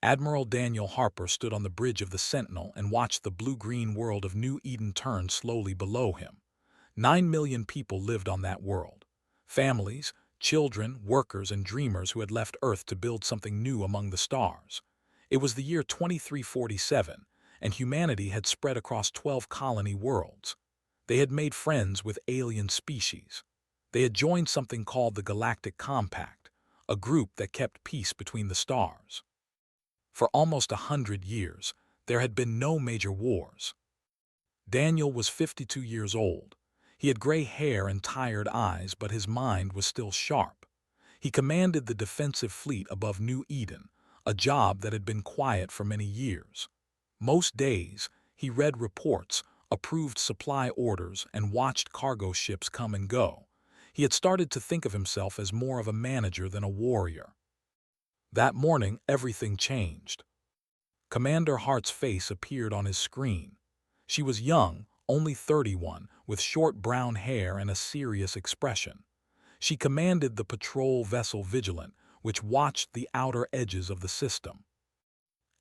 Admiral Daniel Harper stood on the bridge of the Sentinel and watched the blue-green world of New Eden turn slowly below him. 9 million people lived on that world. Families, children, workers, and dreamers who had left Earth to build something new among the stars. It was the year 2347, and humanity had spread across 12 colony worlds. They had made friends with alien species. They had joined something called the Galactic Compact, a group that kept peace between the stars. For almost 100 years, there had been no major wars. Daniel was 52 years old. He had gray hair and tired eyes, but his mind was still sharp. He commanded the defensive fleet above New Eden, a job that had been quiet for many years. Most days, he read reports, approved supply orders, and watched cargo ships come and go. He had started to think of himself as more of a manager than a warrior. That morning, everything changed. Commander Hart's face appeared on his screen. She was young, only 31, with short brown hair and a serious expression. She commanded the patrol vessel Vigilant, which watched the outer edges of the system.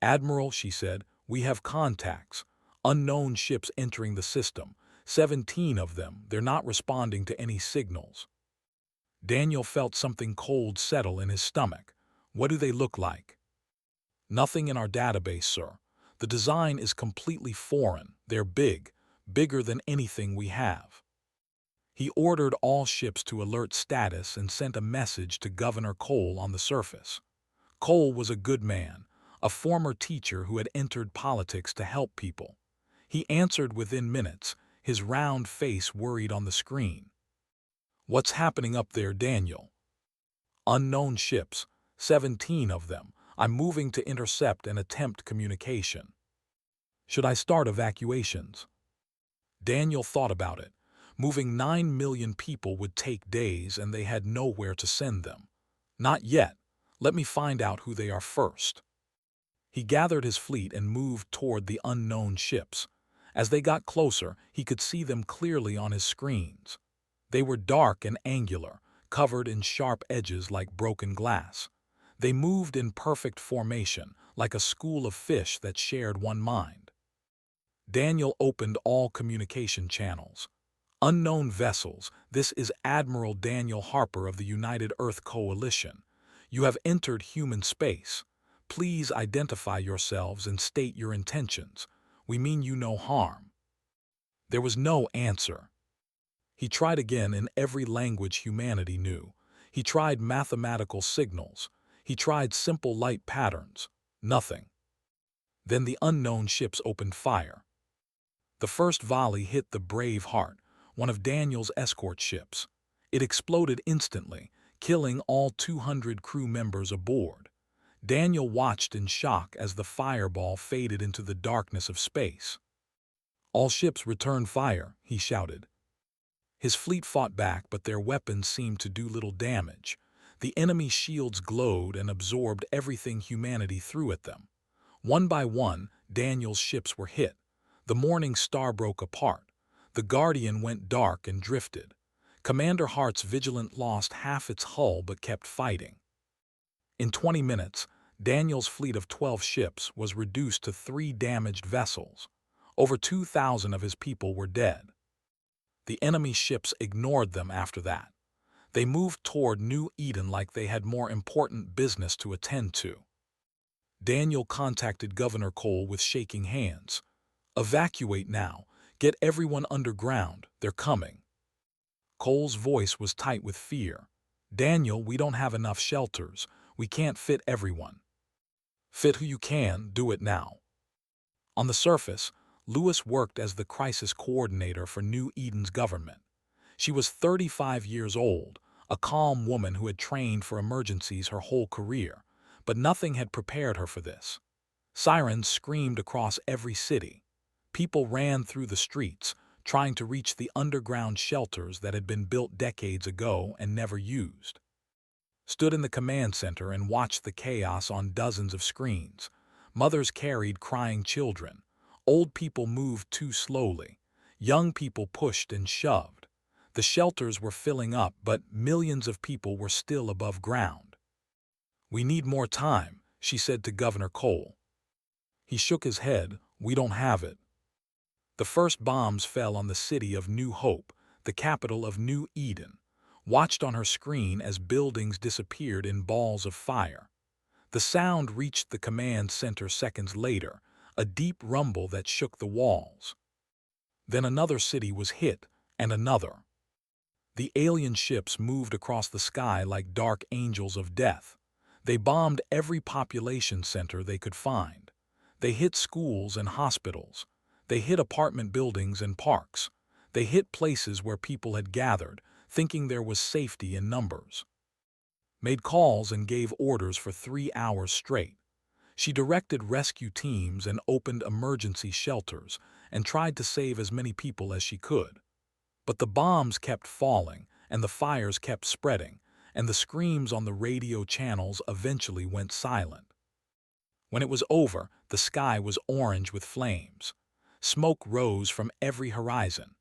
"Admiral," she said, "we have contacts. Unknown ships entering the system. 17 of them. They're not responding to any signals." Daniel felt something cold settle in his stomach. "What do they look like?" "Nothing in our database, sir. The design is completely foreign. They're big, bigger than anything we have." He ordered all ships to alert status and sent a message to Governor Cole on the surface. Cole was a good man, a former teacher who had entered politics to help people. He answered within minutes, his round face worried on the screen. "What's happening up there, Daniel?" "Unknown ships, 17 of them. I'm moving to intercept and attempt communication." "Should I start evacuations?" Daniel thought about it. Moving 9 million people would take days, and they had nowhere to send them. "Not yet. Let me find out who they are first." He gathered his fleet and moved toward the unknown ships. As they got closer, he could see them clearly on his screens. They were dark and angular, covered in sharp edges like broken glass. They moved in perfect formation, like a school of fish that shared one mind. Daniel opened all communication channels. "Unknown vessels, this is Admiral Daniel Harper of the United Earth Coalition. You have entered human space. Please identify yourselves and state your intentions. We mean you no harm." There was no answer. He tried again in every language humanity knew. He tried mathematical signals. He tried simple light patterns. Nothing. Then the unknown ships opened fire. The first volley hit the Brave Heart, one of Daniel's escort ships. It exploded instantly, killing all 200 crew members aboard. Daniel watched in shock as the fireball faded into the darkness of space. "All ships return fire," he shouted. His fleet fought back, but their weapons seemed to do little damage. The enemy shields glowed and absorbed everything humanity threw at them. One by one, Daniel's ships were hit. The Morning Star broke apart. The Guardian went dark and drifted. Commander Hart's Vigilant lost half its hull but kept fighting. In 20 minutes, Daniel's fleet of 12 ships was reduced to 3 damaged vessels. Over 2,000 of his people were dead. The enemy ships ignored them after that. They moved toward New Eden like they had more important business to attend to. Daniel contacted Governor Cole with shaking hands. "Evacuate now. Get everyone underground. They're coming." Cole's voice was tight with fear. "Daniel, we don't have enough shelters. We can't fit everyone." "Fit who you can. Do it now." On the surface, Lewis worked as the crisis coordinator for New Eden's government. She was 35 years old, a calm woman who had trained for emergencies her whole career, but nothing had prepared her for this. Sirens screamed across every city. People ran through the streets, trying to reach the underground shelters that had been built decades ago and never used. Stood in the command center and watched the chaos on dozens of screens. Mothers carried crying children. Old people moved too slowly. Young people pushed and shoved. The shelters were filling up, but millions of people were still above ground. "We need more time," she said to Governor Cole. He shook his head. We don't have it. The first bombs fell on the city of New Hope, the capital of New Eden, watched on her screen as buildings disappeared in balls of fire. The sound reached the command center seconds later, a deep rumble that shook the walls. Then another city was hit, and another. The alien ships moved across the sky like dark angels of death. They bombed every population center they could find. They hit schools and hospitals. They hit apartment buildings and parks. They hit places where people had gathered, thinking there was safety in numbers. Made calls and gave orders for 3 hours straight. She directed rescue teams and opened emergency shelters and tried to save as many people as she could. But the bombs kept falling, and the fires kept spreading, and the screams on the radio channels eventually went silent. When it was over, the sky was orange with flames. Smoke rose from every horizon.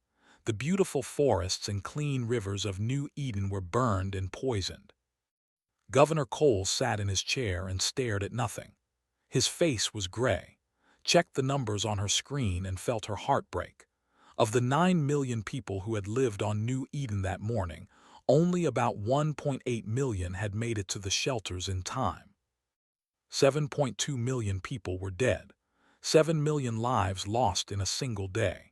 The beautiful forests and clean rivers of New Eden were burned and poisoned. Governor Cole sat in his chair and stared at nothing. His face was gray. Checked the numbers on her screen and felt her heart break. Of the 9 million people who had lived on New Eden that morning, only about 1.8 million had made it to the shelters in time. 7.2 million people were dead. 7 million lives lost in a single day.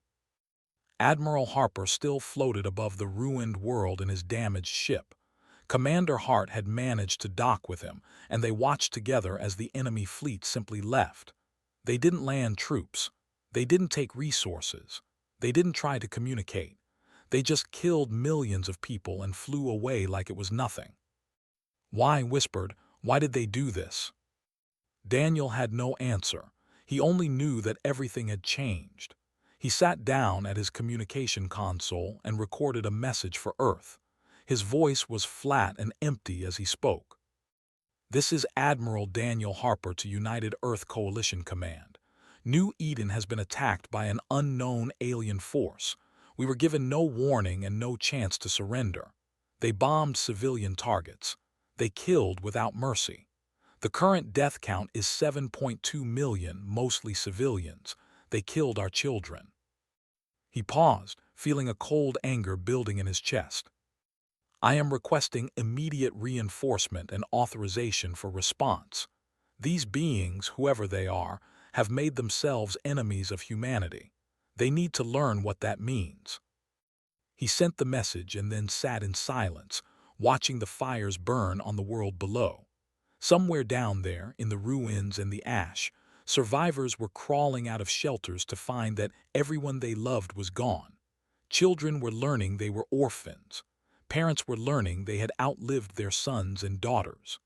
Admiral Harper still floated above the ruined world in his damaged ship. Commander Hart had managed to dock with him, and they watched together as the enemy fleet simply left. They didn't land troops. They didn't take resources. They didn't try to communicate. They just killed millions of people and flew away like it was nothing. Why, whispered, why did they do this? Daniel had no answer. He only knew that everything had changed. He sat down at his communication console and recorded a message for Earth. His voice was flat and empty as he spoke. This is Admiral Daniel Harper to United Earth Coalition Command. New Eden has been attacked by an unknown alien force. We were given no warning and no chance to surrender. They bombed civilian targets. They killed without mercy. The current death count is 7.2 million, mostly civilians. They killed our children. He paused, feeling a cold anger building in his chest. I am requesting immediate reinforcement and authorization for response. These beings, whoever they are, have made themselves enemies of humanity. They need to learn what that means. He sent the message and then sat in silence, watching the fires burn on the world below. Somewhere down there, in the ruins and the ash, survivors were crawling out of shelters to find that everyone they loved was gone. Children were learning they were orphans. Parents were learning they had outlived their sons and daughters.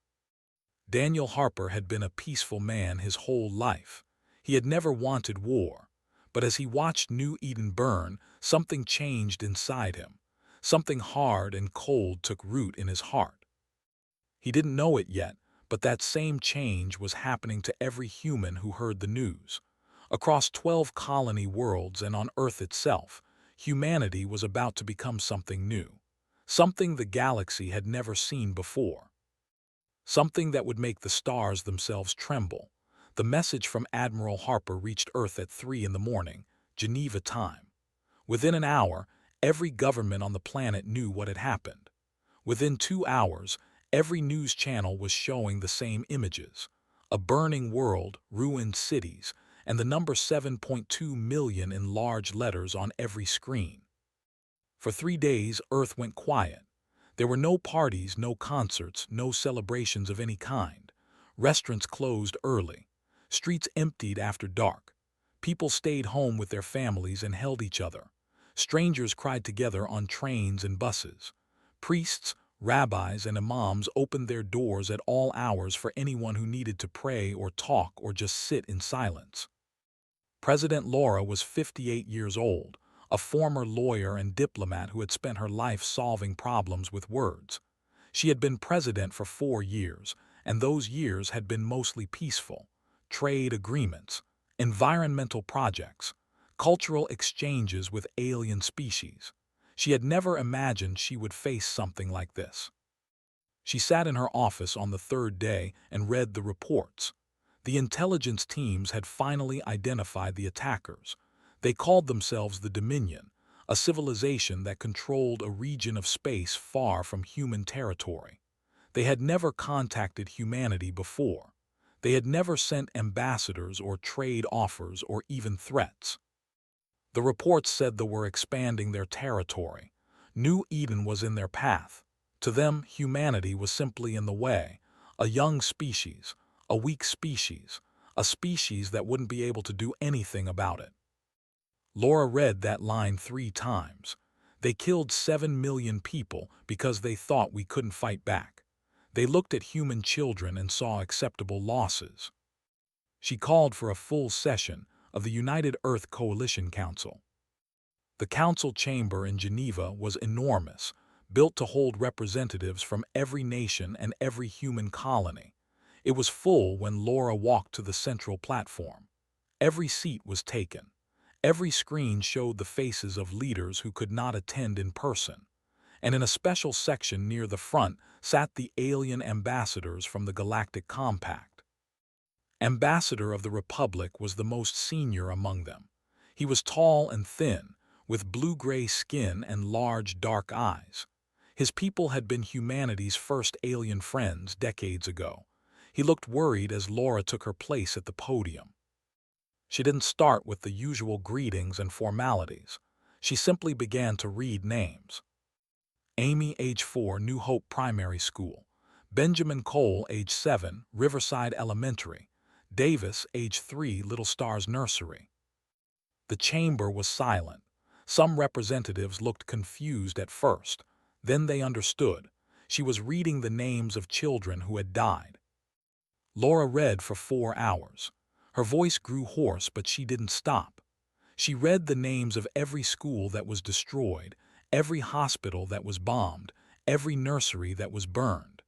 Daniel Harper had been a peaceful man his whole life. He had never wanted war. But as he watched New Eden burn, something changed inside him. Something hard and cold took root in his heart. He didn't know it yet, but that same change was happening to every human who heard the news. Across 12 colony worlds and on Earth itself, humanity was about to become something new. Something the galaxy had never seen before. Something that would make the stars themselves tremble. The message from Admiral Harper reached Earth at 3 in the morning, Geneva time. Within an hour, every government on the planet knew what had happened. Within 2 hours, every news channel was showing the same images. A burning world, ruined cities, and the number 7.2 million in large letters on every screen. For 3 days, Earth went quiet. There were no parties, no concerts, no celebrations of any kind. Restaurants closed early. Streets emptied after dark. People stayed home with their families and held each other. Strangers cried together on trains and buses. Priests, rabbis, and imams opened their doors at all hours for anyone who needed to pray or talk or just sit in silence. President Laura was 58 years old, a former lawyer and diplomat who had spent her life solving problems with words. She had been president for 4 years, and those years had been mostly peaceful. Trade agreements, environmental projects, cultural exchanges with alien species. She had never imagined she would face something like this. She sat in her office on the third day and read the reports. The intelligence teams had finally identified the attackers. They called themselves the Dominion, a civilization that controlled a region of space far from human territory. They had never contacted humanity before. They had never sent ambassadors or trade offers or even threats. The reports said they were expanding their territory. New Eden was in their path. To them, humanity was simply in the way. A young species, a weak species, a species that wouldn't be able to do anything about it. Laura read that line 3 times. They killed 7 million people because they thought we couldn't fight back. They looked at human children and saw acceptable losses. She called for a full session of the United Earth Coalition Council. The council chamber in Geneva was enormous, built to hold representatives from every nation and every human colony. It was full when Laura walked to the central platform. Every seat was taken. Every screen showed the faces of leaders who could not attend in person. And in a special section near the front sat the alien ambassadors from the Galactic Compact. Ambassador of the Republic was the most senior among them. He was tall and thin, with blue-gray skin and large, dark eyes. His people had been humanity's first alien friends decades ago. He looked worried as Laura took her place at the podium. She didn't start with the usual greetings and formalities. She simply began to read names. Amy, age 4, New Hope Primary School. Benjamin Cole, age 7, Riverside Elementary. Davis, age 3, Little Stars Nursery. The chamber was silent. Some representatives looked confused at first. Then they understood. She was reading the names of children who had died. Laura read for 4 hours. Her voice grew hoarse, but she didn't stop. She read the names of every school that was destroyed, every hospital that was bombed, every nursery that was burned.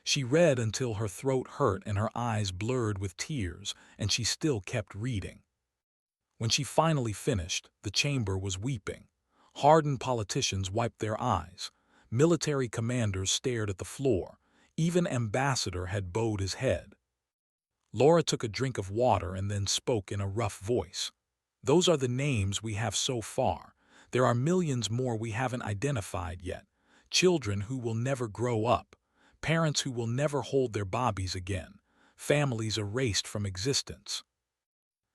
She read until her throat hurt and her eyes blurred with tears, and she still kept reading. When she finally finished, the chamber was weeping. Hardened politicians wiped their eyes. Military commanders stared at the floor. Even Ambassador had bowed his head. Laura took a drink of water and then spoke in a rough voice. Those are the names we have so far. There are millions more we haven't identified yet. Children who will never grow up. Parents who will never hold their bobbies again. Families erased from existence.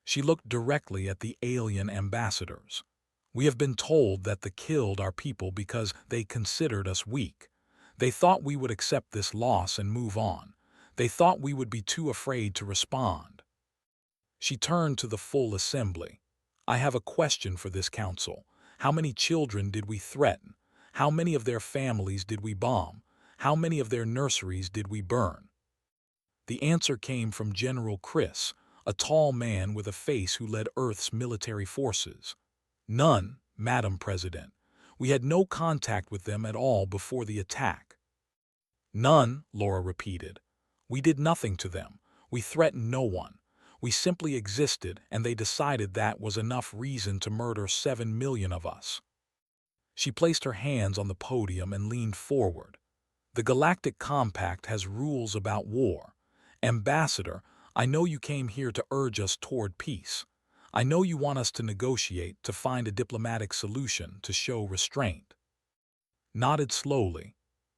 She looked directly at the alien ambassadors. We have been told that they killed our people because they considered us weak. They thought we would accept this loss and move on. They thought we would be too afraid to respond. She turned to the full assembly. I have a question for this council. How many children did we threaten? How many of their families did we bomb? How many of their nurseries did we burn? The answer came from General Chris, a tall man with a face who led Earth's military forces. None, Madam President. We had no contact with them at all before the attack. None, Laura repeated. We did nothing to them. We threatened no one. We simply existed, and they decided that was enough reason to murder 7 million of us. She placed her hands on the podium and leaned forward. The Galactic Compact has rules about war. Ambassador, I know you came here to urge us toward peace. I know you want us to negotiate, to find a diplomatic solution, to show restraint. Nodded slowly.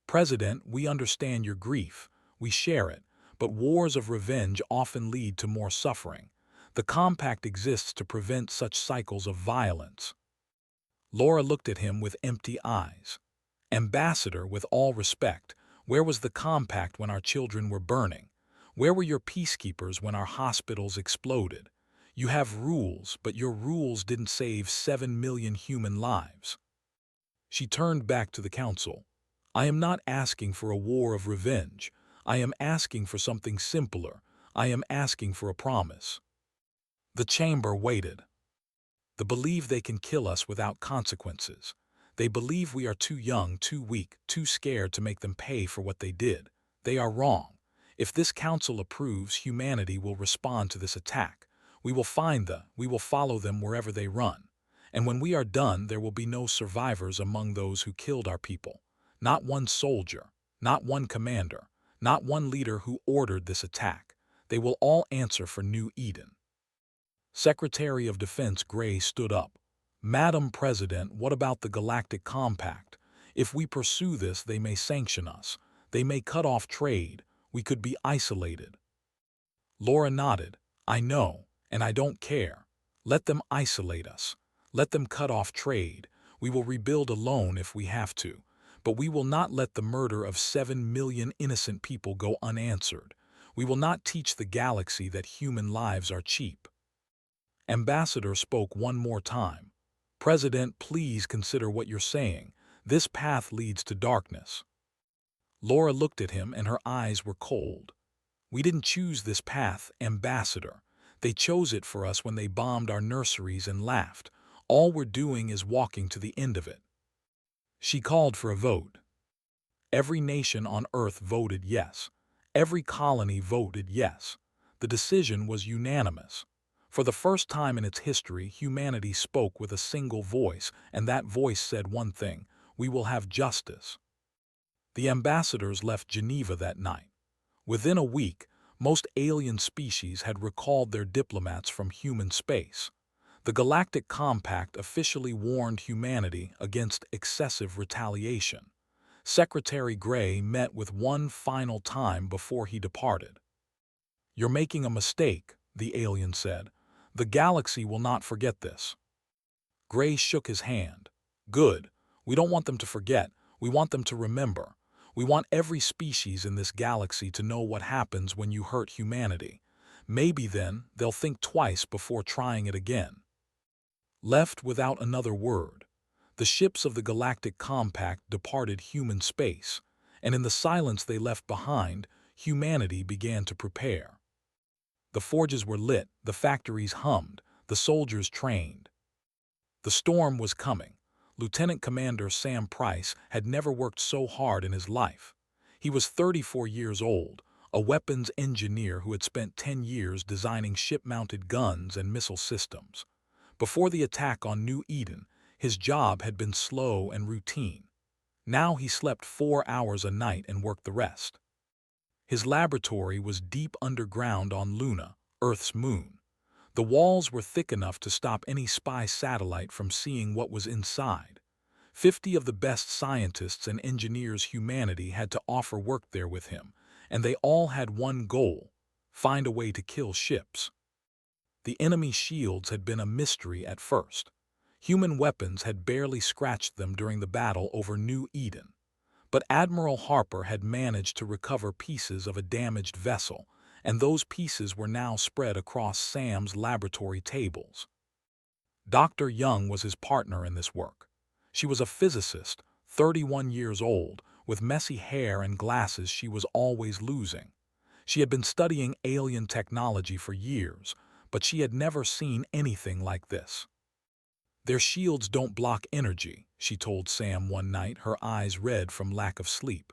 President, we understand your grief. We share it. But wars of revenge often lead to more suffering. The Compact exists to prevent such cycles of violence. Laura looked at him with empty eyes. Ambassador, with all respect, where was the Compact when our children were burning? Where were your peacekeepers when our hospitals exploded? You have rules, but your rules didn't save 7 million human lives. She turned back to the council. I am not asking for a war of revenge. I am asking for something simpler. I am asking for a promise. The chamber waited. They believe they can kill us without consequences. They believe we are too young, too weak, too scared to make them pay for what they did. They are wrong. If this council approves, humanity will respond to this attack. We will we will follow them wherever they run. And when we are done, there will be no survivors among those who killed our people. Not one soldier. Not one commander, not one leader who ordered this attack. They will all answer for New Eden. Secretary of Defense Gray stood up. Madam President, what about the Galactic Compact? If we pursue this, they may sanction us. They may cut off trade. We could be isolated. Laura nodded. I know, and I don't care. Let them isolate us. Let them cut off trade. We will rebuild alone if we have to. But we will not let the murder of 7 million innocent people go unanswered. We will not teach the galaxy that human lives are cheap. Ambassador spoke one more time. President, please consider what you're saying. This path leads to darkness. Laura looked at him and her eyes were cold. We didn't choose this path, Ambassador. They chose it for us when they bombed our nurseries and laughed. All we're doing is walking to the end of it. She called for a vote. Every nation on Earth voted yes. Every colony voted yes. The decision was unanimous. For the first time in its history, humanity spoke with a single voice, and that voice said one thing: we will have justice. The ambassadors left Geneva that night. Within a week, most alien species had recalled their diplomats from human space. The Galactic Compact officially warned humanity against excessive retaliation. Secretary Gray met with one final time before he departed. You're making a mistake, the alien said. The galaxy will not forget this. Gray shook his hand. Good. We don't want them to forget. We want them to remember. We want every species in this galaxy to know what happens when you hurt humanity. Maybe then they'll think twice before trying it again. Left without another word, the ships of the Galactic Compact departed human space, and in the silence they left behind, humanity began to prepare. The forges were lit, the factories hummed, the soldiers trained. The storm was coming. Lieutenant Commander Sam Price had never worked so hard in his life. He was 34 years old, a weapons engineer who had spent 10 years designing ship-mounted guns and missile systems. Before the attack on New Eden, his job had been slow and routine. Now he slept 4 hours a night and worked the rest. His laboratory was deep underground on Luna, Earth's moon. The walls were thick enough to stop any spy satellite from seeing what was inside. 50 of the best scientists and engineers humanity had to offer work there with him, and they all had one goal: find a way to kill ships. The enemy shields had been a mystery at first. Human weapons had barely scratched them during the battle over New Eden. But Admiral Harper had managed to recover pieces of a damaged vessel, and those pieces were now spread across Sam's laboratory tables. Dr. Young was his partner in this work. She was a physicist, 31 years old, with messy hair and glasses she was always losing. She had been studying alien technology for years, but she had never seen anything like this. Their shields don't block energy, she told Sam one night, her eyes red from lack of sleep.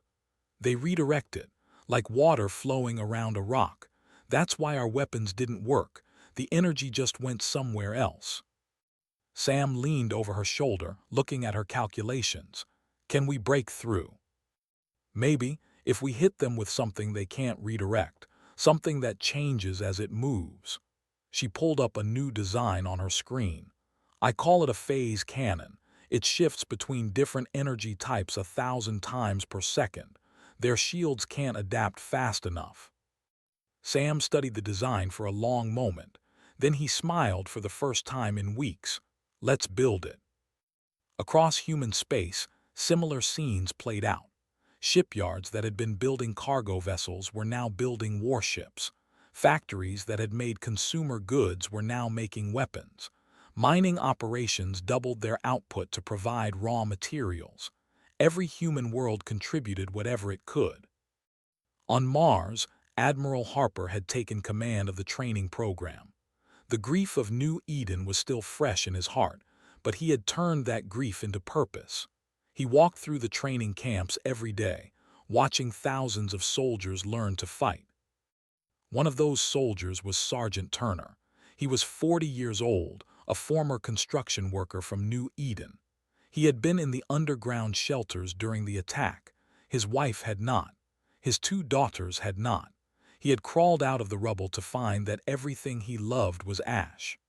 They redirect it, like water flowing around a rock. That's why our weapons didn't work. The energy just went somewhere else. Sam leaned over her shoulder, looking at her calculations. Can we break through? Maybe, if we hit them with something they can't redirect, something that changes as it moves. She pulled up a new design on her screen. I call it a phase cannon. It shifts between different energy types 1,000 times per second. Their shields can't adapt fast enough. Sam studied the design for a long moment. Then he smiled for the first time in weeks. Let's build it. Across human space, similar scenes played out. Shipyards that had been building cargo vessels were now building warships. Factories that had made consumer goods were now making weapons. Mining operations doubled their output to provide raw materials. Every human world contributed whatever it could. On Mars, Admiral Harper had taken command of the training program. The grief of New Eden was still fresh in his heart, but he had turned that grief into purpose. He walked through the training camps every day, watching thousands of soldiers learn to fight. One of those soldiers was Sergeant Turner. He was 40 years old, a former construction worker from New Eden. He had been in the underground shelters during the attack. His wife had not. His 2 daughters had not. He had crawled out of the rubble to find that everything he loved was ash.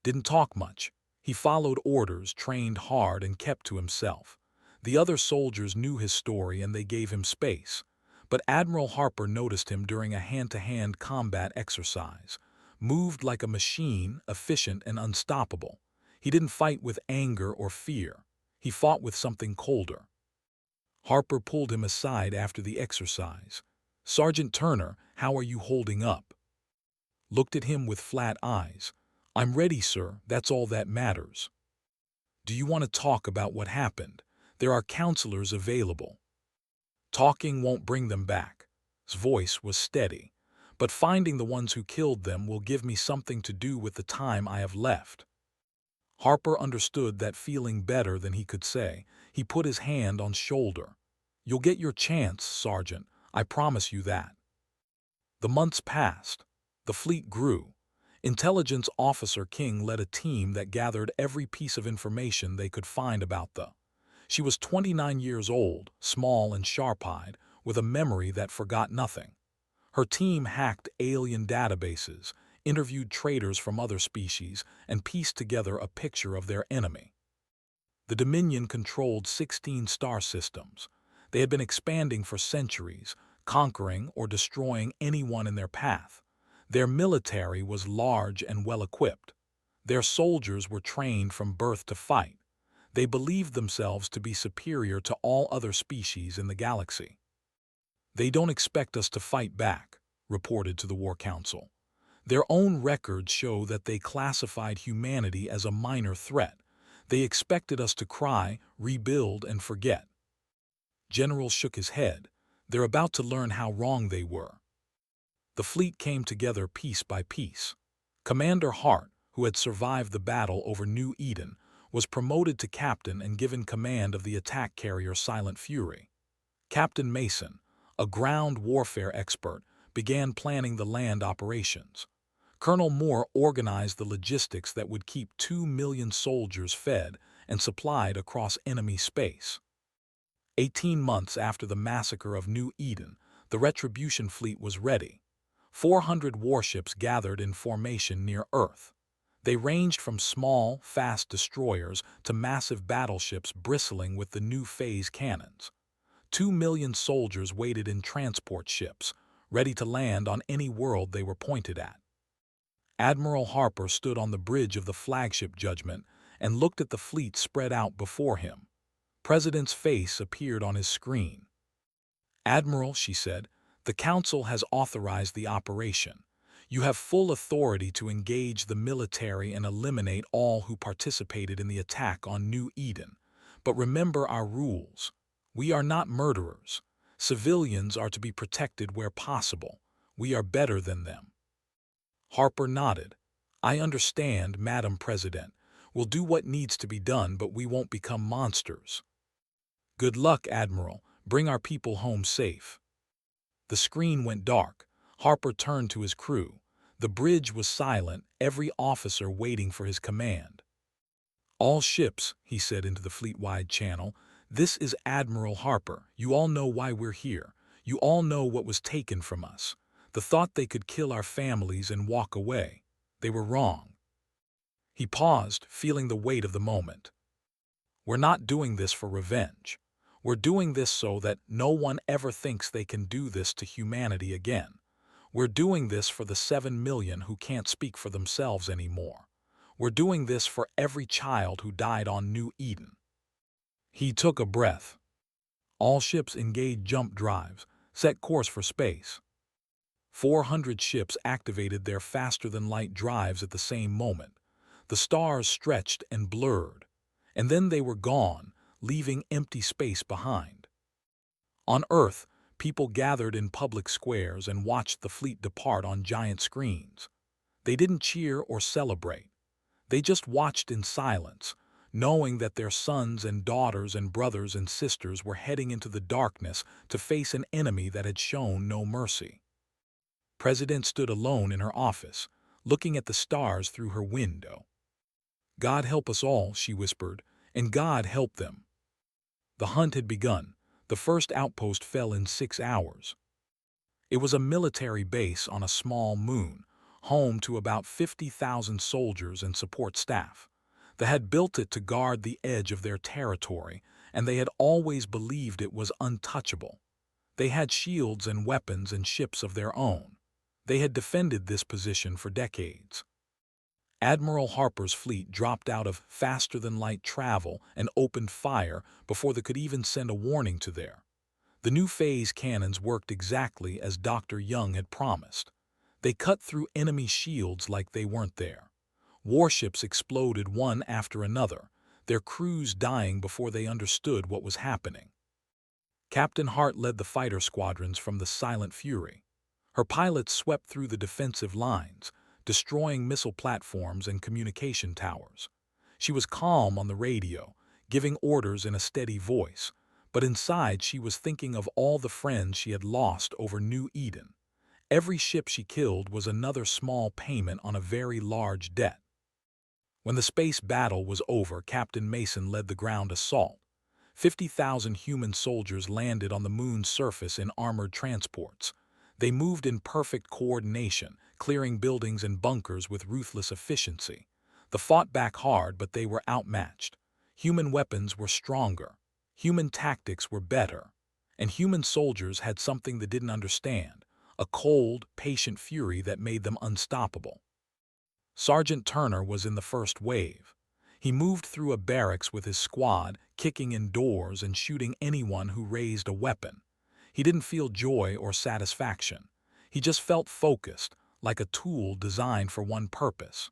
Didn't talk much. He followed orders, trained hard, and kept to himself. The other soldiers knew his story and they gave him space. But Admiral Harper noticed him during a hand-to-hand combat exercise. Moved like a machine, efficient and unstoppable. He didn't fight with anger or fear. He fought with something colder. Harper pulled him aside after the exercise. "Sergeant Turner, how are you holding up?" Looked at him with flat eyes. "I'm ready, sir. That's all that matters." "Do you want to talk about what happened? There are counselors available." "Talking won't bring them back." His voice was steady. "But finding the ones who killed them will give me something to do with the time I have left." Harper understood that feeling better than he could say. He put his hand on shoulder. "You'll get your chance, Sergeant. I promise you that." The months passed. The fleet grew. Intelligence Officer King led a team that gathered every piece of information they could find about the. She was 29 years old, small and sharp-eyed, with a memory that forgot nothing. Her team hacked alien databases, interviewed traders from other species, and pieced together a picture of their enemy. The Dominion controlled 16 star systems. They had been expanding for centuries, conquering or destroying anyone in their path. Their military was large and well-equipped. Their soldiers were trained from birth to fight. They believed themselves to be superior to all other species in the galaxy. "They don't expect us to fight back," reported to the War Council. "Their own records show that they classified humanity as a minor threat. They expected us to cry, rebuild, and forget." General shook his head. "They're about to learn how wrong they were." The fleet came together piece by piece. Commander Hart, who had survived the battle over New Eden, was promoted to captain and given command of the attack carrier Silent Fury. Captain Mason, a ground warfare expert, began planning the land operations. Colonel Moore organized the logistics that would keep 2 million soldiers fed and supplied across enemy space. 18 months after the massacre of New Eden, the Retribution fleet was ready. 400 warships gathered in formation near Earth. They ranged from small, fast destroyers to massive battleships bristling with the new phase cannons. 2 million soldiers waited in transport ships, ready to land on any world they were pointed at. Admiral Harper stood on the bridge of the flagship Judgment and looked at the fleet spread out before him. President's face appeared on his screen. "Admiral," she said, "the Council has authorized the operation. You have full authority to engage the military and eliminate all who participated in the attack on New Eden. But remember our rules. We are not murderers. Civilians are to be protected where possible. We are better than them." Harper nodded. "I understand, Madam President. We'll do what needs to be done, but we won't become monsters." "Good luck, Admiral. Bring our people home safe." The screen went dark. Harper turned to his crew. The bridge was silent, every officer waiting for his command. "All ships," he said into the fleet-wide channel, "this is Admiral Harper. You all know why we're here. You all know what was taken from us. The thought they could kill our families and walk away. They were wrong." He paused, feeling the weight of the moment. "We're not doing this for revenge. We're doing this so that no one ever thinks they can do this to humanity again. We're doing this for the 7 million who can't speak for themselves anymore. We're doing this for every child who died on New Eden." He took a breath. All ships engaged jump drives, set course for space. 400 ships activated their faster-than-light drives at the same moment. The stars stretched and blurred, and then they were gone, leaving empty space behind. On Earth, people gathered in public squares and watched the fleet depart on giant screens. They didn't cheer or celebrate. They just watched in silence, knowing that their sons and daughters and brothers and sisters were heading into the darkness to face an enemy that had shown no mercy. President stood alone in her office, looking at the stars through her window. "God help us all," she whispered, "and God help them." The hunt had begun. The first outpost fell in 6 hours. It was a military base on a small moon, home to about 50,000 soldiers and support staff. They had built it to guard the edge of their territory, and they had always believed it was untouchable. They had shields and weapons and ships of their own. They had defended this position for decades. Admiral Harper's fleet dropped out of faster-than-light travel and opened fire before they could even send a warning to there. The new phase cannons worked exactly as Dr. Young had promised. They cut through enemy shields like they weren't there. Warships exploded one after another, their crews dying before they understood what was happening. Captain Hart led the fighter squadrons from the Silent Fury. Her pilots swept through the defensive lines, destroying missile platforms and communication towers. She was calm on the radio, giving orders in a steady voice, but inside she was thinking of all the friends she had lost over New Eden. Every ship she killed was another small payment on a very large debt. When the space battle was over, Captain Mason led the ground assault. 50,000 human soldiers landed on the moon's surface in armored transports. They moved in perfect coordination, clearing buildings and bunkers with ruthless efficiency. They fought back hard, but they were outmatched. Human weapons were stronger. Human tactics were better. And human soldiers had something they didn't understand, a cold, patient fury that made them unstoppable. Sergeant Turner was in the first wave. He moved through a barracks with his squad, kicking in doors and shooting anyone who raised a weapon. He didn't feel joy or satisfaction. He just felt focused, like a tool designed for one purpose.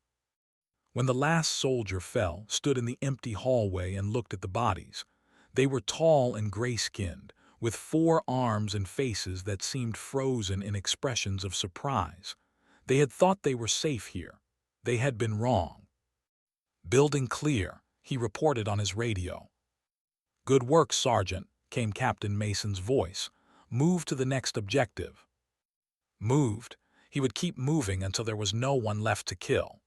When the last soldier fell, stood in the empty hallway and looked at the bodies. They were tall and gray-skinned, with 4 arms and faces that seemed frozen in expressions of surprise. They had thought they were safe here. They had been wrong. "Building clear," he reported on his radio. "Good work, Sergeant," came Captain Mason's voice. "Move to the next objective." Moved. He would keep moving until there was no one left to kill.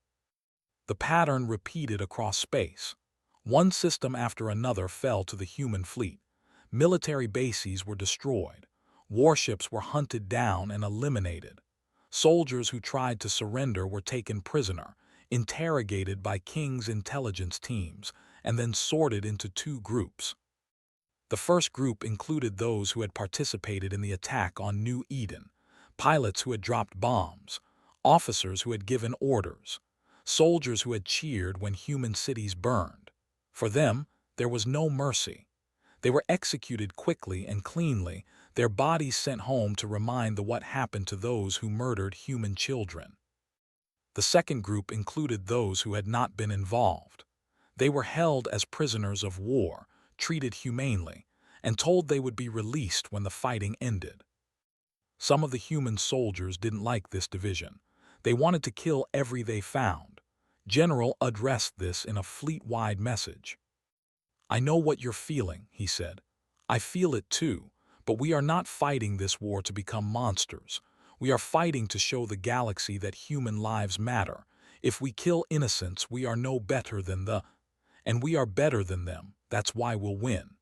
The pattern repeated across space. One system after another fell to the human fleet. Military bases were destroyed. Warships were hunted down and eliminated. Soldiers who tried to surrender were taken prisoner, interrogated by King's intelligence teams, and then sorted into 2 groups. The first group included those who had participated in the attack on New Eden, pilots who had dropped bombs, officers who had given orders, soldiers who had cheered when human cities burned. For them, there was no mercy. They were executed quickly and cleanly, their bodies sent home to remind the what happened to those who murdered human children. The second group included those who had not been involved. They were held as prisoners of war, treated humanely, and told they would be released when the fighting ended. Some of the human soldiers didn't like this division. They wanted to kill every they found. General addressed this in a fleet-wide message. "I know what you're feeling," he said. "I feel it too, but we are not fighting this war to become monsters. We are fighting to show the galaxy that human lives matter. If we kill innocents, we are no better than and we are better than them. That's why we'll win."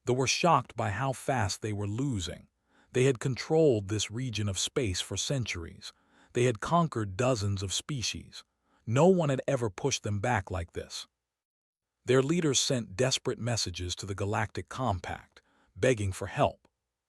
They were shocked by how fast they were losing. They had controlled this region of space for centuries. They had conquered dozens of species. No one had ever pushed them back like this. Their leaders sent desperate messages to the Galactic Compact, begging for help.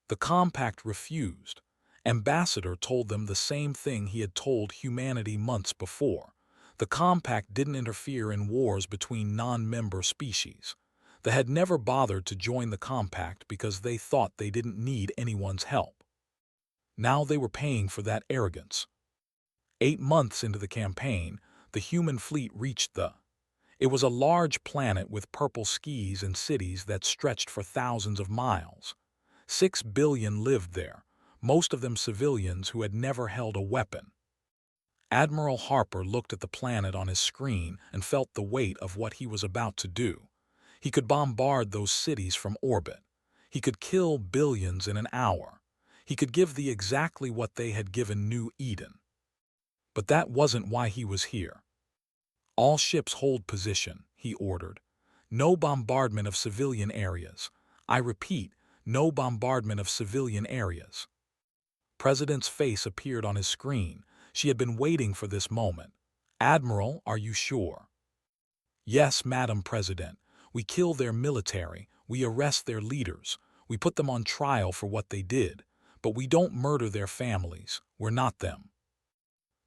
The Compact refused. Ambassador told them the same thing he had told humanity months before. The Compact didn't interfere in wars between non-member species. They had never bothered to join the Compact because they thought they didn't need anyone's help. Now they were paying for that arrogance. 8 months into the campaign, the human fleet reached It was a large planet with purple skies and cities that stretched for thousands of miles. 6 billion lived there, most of them civilians who had never held a weapon. Admiral Harper looked at the planet on his screen and felt the weight of what he was about to do. He could bombard those cities from orbit. He could kill billions in an hour. He could give them exactly what they had given New Eden. But that wasn't why he was here. "All ships hold position," he ordered. "No bombardment of civilian areas. I repeat, no bombardment of civilian areas. President's face appeared on his screen. She had been waiting for this moment. "Admiral, are you sure?" "Yes, Madam President. We kill their military, we arrest their leaders, we put them on trial for what they did, but we don't murder their families. We're not them."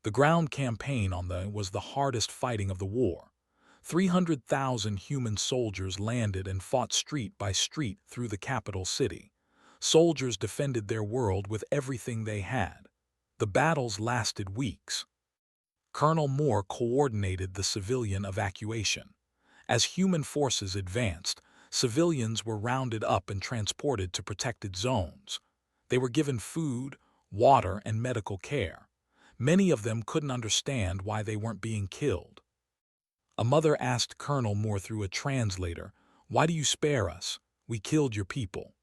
The ground campaign was the hardest fighting of the war. 300,000 human soldiers landed and fought street by street through the capital city. Soldiers defended their world with everything they had. The battles lasted weeks. Colonel Moore coordinated the civilian evacuation. As human forces advanced, civilians were rounded up and transported to protected zones. They were given food, water, and medical care. Many of them couldn't understand why they weren't being killed. A mother asked Colonel Moore through a translator, "Why do you spare us? We killed your people."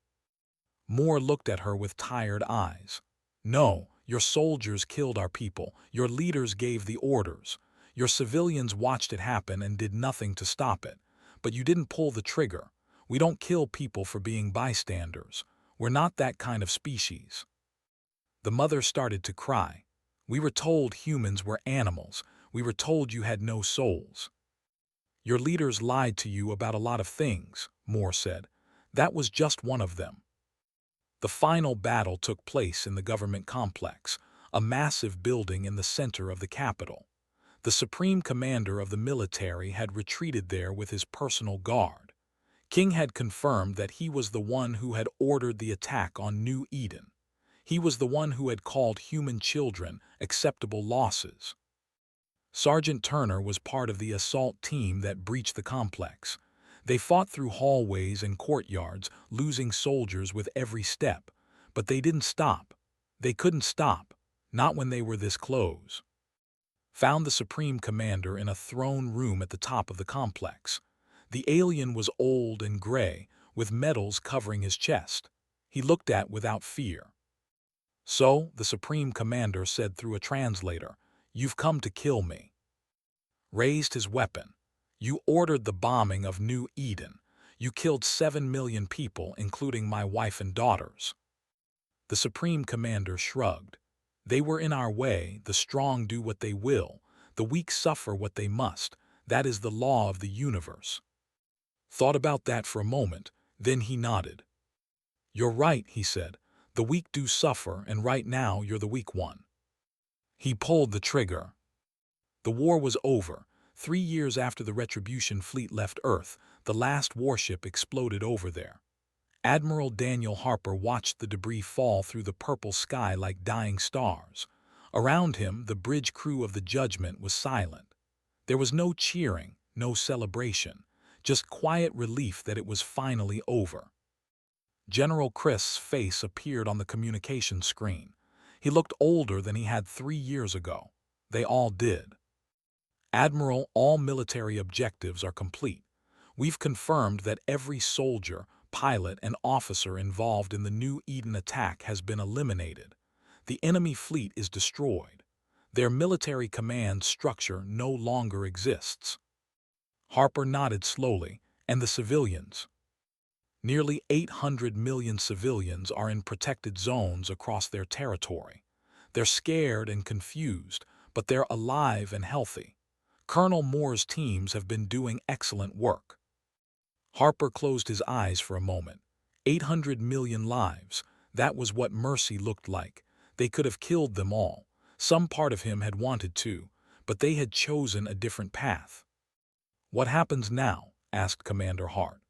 Moore looked at her with tired eyes. "No, your soldiers killed our people. Your leaders gave the orders. Your civilians watched it happen and did nothing to stop it. But you didn't pull the trigger. We don't kill people for being bystanders. We're not that kind of species." The mother started to cry. "We were told humans were animals. We were told you had no souls." "Your leaders lied to you about a lot of things," Moore said. "That was just one of them." The final battle took place in the government complex, a massive building in the center of the capital. The supreme commander of the military had retreated there with his personal guard. King had confirmed that he was the one who had ordered the attack on New Eden. He was the one who had called human children acceptable losses. Sergeant Turner was part of the assault team that breached the complex. They fought through hallways and courtyards, losing soldiers with every step. But they didn't stop. They couldn't stop, not when they were this close. Found the Supreme Commander in a throne room at the top of the complex. The alien was old and gray, with medals covering his chest. He looked at without fear. "So," the Supreme Commander said through a translator, "you've come to kill me." Raised his weapon. "You ordered the bombing of New Eden. You killed 7 million people, including my wife and daughters." The Supreme Commander shrugged. "They were in our way. The strong do what they will. The weak suffer what they must. That is the law of the universe." Thought about that for a moment, then he nodded. "You're right," he said. "The weak do suffer, and right now you're the weak one." He pulled the trigger. The war was over. 3 years after the Retribution fleet left Earth, the last warship exploded over there. Admiral Daniel Harper watched the debris fall through the purple sky like dying stars. Around him, the bridge crew of the Judgment was silent. There was no cheering, no celebration, just quiet relief that it was finally over. General Chris' face appeared on the communication screen. He looked older than he had 3 years ago. They all did. "Admiral, all military objectives are complete. We've confirmed that every soldier, pilot, and officer involved in the New Eden attack has been eliminated. The enemy fleet is destroyed. Their military command structure no longer exists." Harper nodded slowly. "And the civilians?" "Nearly 800 million civilians are in protected zones across their territory. They're scared and confused, but they're alive and healthy. Colonel Moore's teams have been doing excellent work." Harper closed his eyes for a moment. 800 million lives. That was what mercy looked like. They could have killed them all. Some part of him had wanted to, but they had chosen a different path. "What happens now?" asked Commander Hart.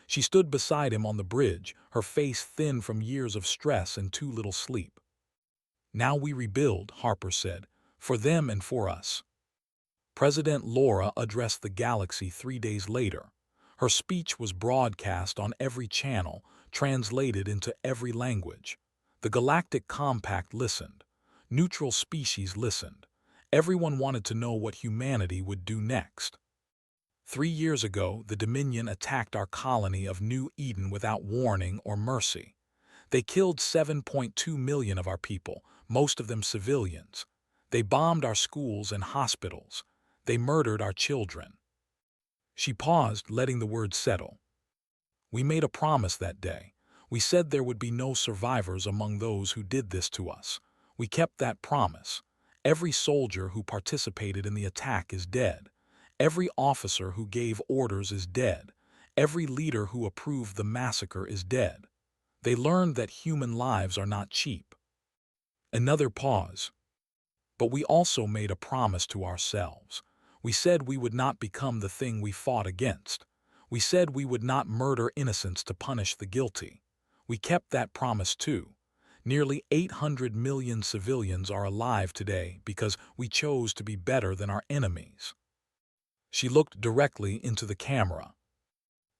She stood beside him on the bridge, her face thin from years of stress and too little sleep. "Now we rebuild," Harper said, "for them and for us." President Laura addressed the galaxy 3 days later. Her speech was broadcast on every channel, translated into every language. The Galactic Compact listened. Neutral species listened. Everyone wanted to know what humanity would do next. 3 years ago, the Dominion attacked our colony of New Eden without warning or mercy. They killed 7.2 million of our people, most of them civilians. They bombed our schools and hospitals. They murdered our children. She paused, letting the words settle. "We made a promise that day. We said there would be no survivors among those who did this to us. We kept that promise. Every soldier who participated in the attack is dead. Every officer who gave orders is dead. Every leader who approved the massacre is dead. They learned that human lives are not cheap. Another pause. But we also made a promise to ourselves. We said we would not become the thing we fought against. We said we would not murder innocents to punish the guilty. We kept that promise too. Nearly 800 million civilians are alive today because we chose to be better than our enemies. She looked directly into the camera.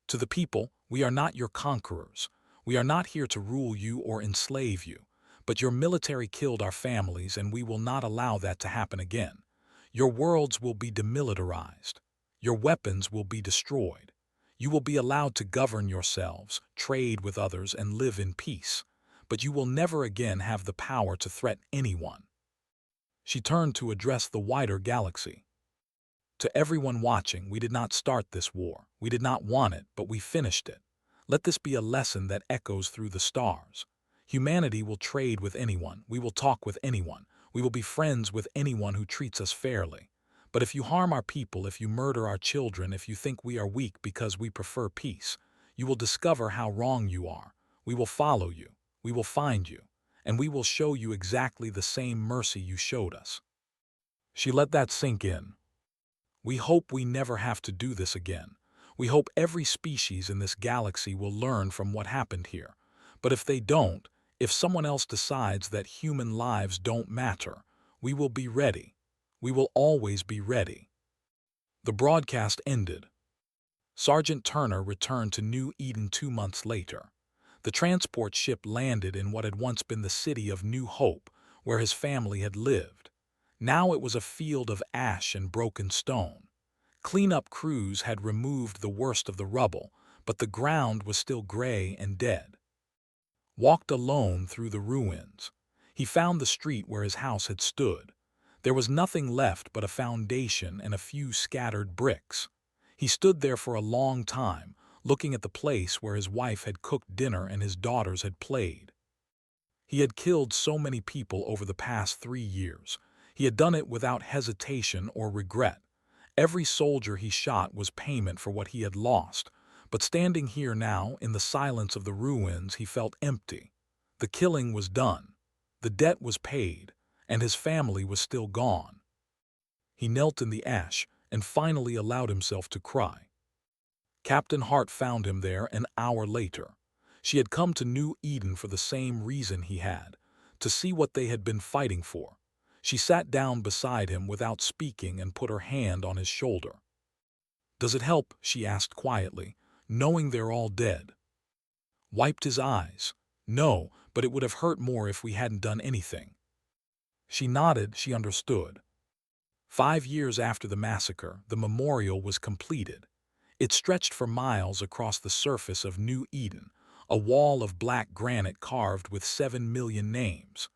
To the people, we are not your conquerors. We are not here to rule you or enslave you. But your military killed our families, and we will not allow that to happen again. Your worlds will be demilitarized. Your weapons will be destroyed. You will be allowed to govern yourselves, trade with others, and live in peace. But you will never again have the power to threaten anyone. She turned to address the wider galaxy. To everyone watching, we did not start this war. We did not want it, but we finished it. Let this be a lesson that echoes through the stars. Humanity will trade with anyone. We will talk with anyone. We will be friends with anyone who treats us fairly. But if you harm our people, if you murder our children, if you think we are weak because we prefer peace, you will discover how wrong you are. We will follow you. We will find you. And we will show you exactly the same mercy you showed us. She let that sink in. We hope we never have to do this again. We hope every species in this galaxy will learn from what happened here. But if they don't, if someone else decides that human lives don't matter, we will be ready. We will always be ready. The broadcast ended. Sergeant Turner returned to New Eden 2 months later. The transport ship landed in what had once been the city of New Hope, where his family had lived. Now it was a field of ash and broken stone. Cleanup crews had removed the worst of the rubble, but the ground was still gray and dead. Walked alone through the ruins. He found the street where his house had stood. There was nothing left but a foundation and a few scattered bricks. He stood there for a long time, looking at the place where his wife had cooked dinner and his daughters had played. He had killed so many people over the past 3 years. He had done it without hesitation or regret. Every soldier he shot was payment for what he had lost. But standing here now, in the silence of the ruins, he felt empty. The killing was done. The debt was paid, and his family was still gone. He knelt in the ash and finally allowed himself to cry. Captain Hart found him there an hour later. She had come to New Eden for the same reason he had, to see what they had been fighting for. She sat down beside him without speaking and put her hand on his shoulder. "Does it help?" she asked quietly, "knowing they're all dead?" Wiped his eyes. "No, but it would have hurt more if we hadn't done anything." She nodded. She understood. 5 years after the massacre, the memorial was completed. It stretched for miles across the surface of New Eden, a wall of black granite carved with 7 million names.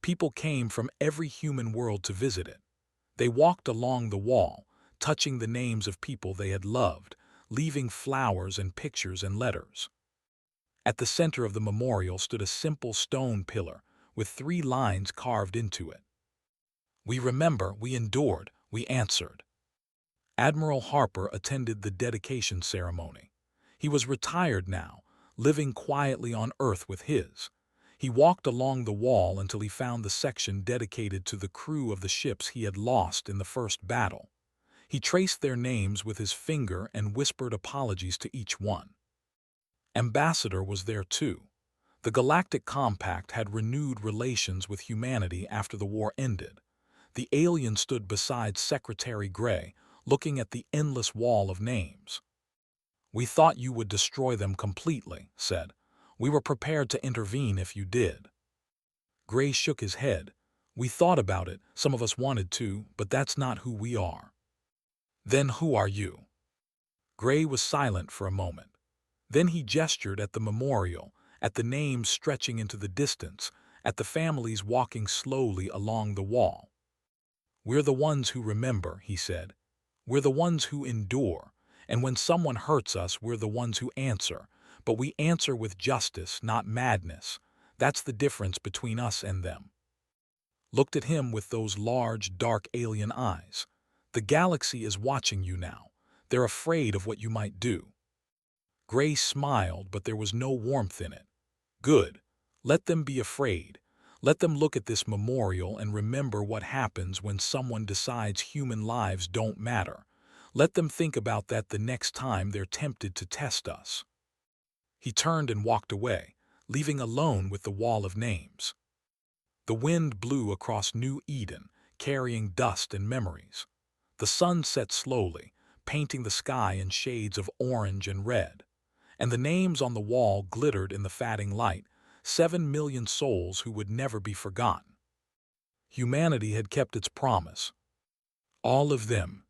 People came from every human world to visit it. They walked along the wall, touching the names of people they had loved, leaving flowers and pictures and letters. At the center of the memorial stood a simple stone pillar with 3 lines carved into it. "We remember, we endured, we answered." Admiral Harper attended the dedication ceremony. He was retired now, living quietly on Earth with his. He walked along the wall until he found the section dedicated to the crew of the ships he had lost in the first battle. He traced their names with his finger and whispered apologies to each one. Ambassador was there too. The Galactic Compact had renewed relations with humanity after the war ended. The alien stood beside Secretary Gray, looking at the endless wall of names. "We thought you would destroy them completely," said. "We were prepared to intervene if you did." Gray shook his head. "We thought about it, some of us wanted to, but that's not who we are." "Then who are you?" Gray was silent for a moment. Then he gestured at the memorial, at the names stretching into the distance, at the families walking slowly along the wall. "We're the ones who remember," he said. "We're the ones who endure, and when someone hurts us, we're the ones who answer. But we answer with justice, not madness. That's the difference between us and them. Looked at him with those large, dark alien eyes. The galaxy is watching you now. They're afraid of what you might do. Gray smiled, but there was no warmth in it. Good. Let them be afraid. Let them look at this memorial and remember what happens when someone decides human lives don't matter. Let them think about that the next time they're tempted to test us. He turned and walked away, leaving alone with the wall of names. The wind blew across New Eden, carrying dust and memories. The sun set slowly, painting the sky in shades of orange and red. And the names on the wall glittered in the fading light, 7 million souls who would never be forgotten. Humanity had kept its promise. All of them,